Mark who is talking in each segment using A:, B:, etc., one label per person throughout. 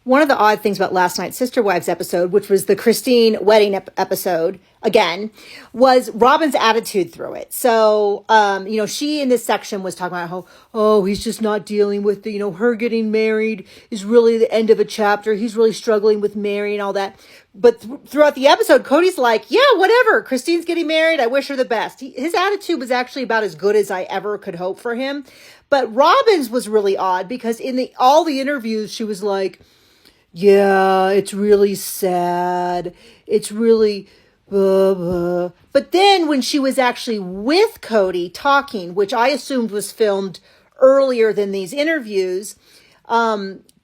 A: One of the odd things about last night's Sister Wives episode, which was the Christine wedding episode, again, was Robyn's attitude through it. So, she in this section was talking about how, he's just not dealing with her getting married is really the end of a chapter. He's really struggling with Mary and all that. But throughout the episode, Cody's like, yeah, whatever. Christine's getting married. I wish her the best. His attitude was actually about as good as I ever could hope for him. But Robyn's was really odd because in all the interviews, she was like, yeah, it's really sad. It's really blah, blah. But then when she was actually with Cody talking, which I assumed was filmed earlier than these interviews,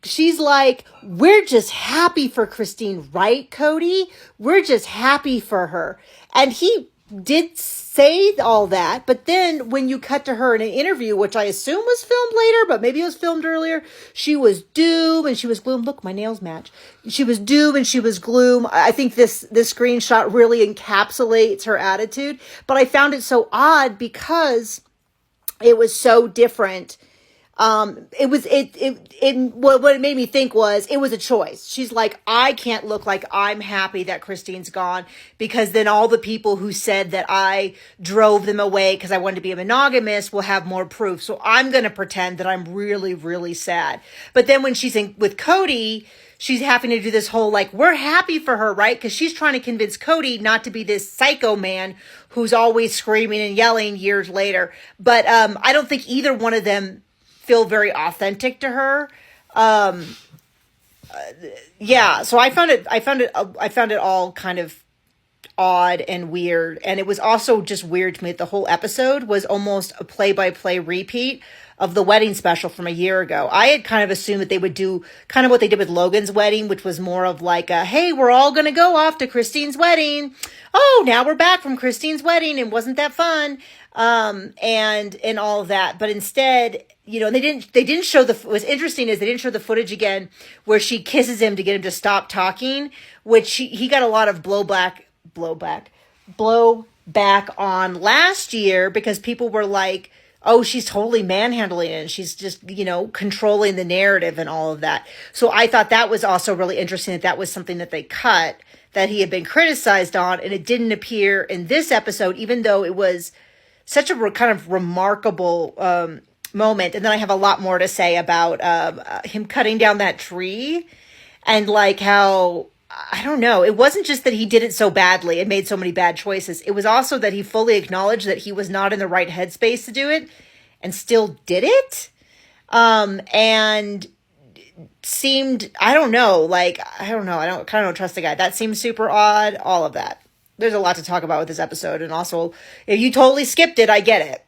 A: she's like, we're just happy for Christine, right, Cody? We're just happy for her. And he did say all that, but then when you cut to her in an interview, which I assume was filmed later, but maybe it was filmed earlier, she was doom and she was gloom. Look, my nails match. She was doom and she was gloom. I think this screenshot really encapsulates her attitude, but I found it so odd because it was so different. What it made me think was it was a choice. She's like, I can't look like I'm happy that Christine's gone because then all the people who said that I drove them away because I wanted to be a monogamist will have more proof. So I'm going to pretend that I'm really, really sad. But then when she's with Cody, she's having to do this whole like, we're happy for her, right? Because she's trying to convince Cody not to be this psycho man who's always screaming and yelling years later. But I don't think either one of them feel very authentic to her. So I found it all kind of odd and weird. And it was also just weird to me that the whole episode was almost a play-by-play repeat of the wedding special from a year ago. I had kind of assumed that they would do kind of what they did with Logan's wedding, which was more of like hey, we're all going to go off to Christine's wedding. Oh, now we're back from Christine's wedding and wasn't that fun? And all of that. But instead, they didn't show what's interesting is they didn't show the footage again where she kisses him to get him to stop talking, which he got a lot of blowback on last year because people were like, oh, she's totally manhandling it and she's just, controlling the narrative and all of that. So I thought that was also really interesting that was something that they cut that he had been criticized on, and it didn't appear in this episode, even though it was such a kind of remarkable moment. And then I have a lot more to say about him cutting down that tree and like how, I don't know, it wasn't just that he did it so badly and made so many bad choices. It was also that he fully acknowledged that he was not in the right headspace to do it and still did it. And seemed, I don't know, I don't trust the guy. That seems super odd, all of that. There's a lot to talk about with this episode. And also, if you totally skipped it, I get it.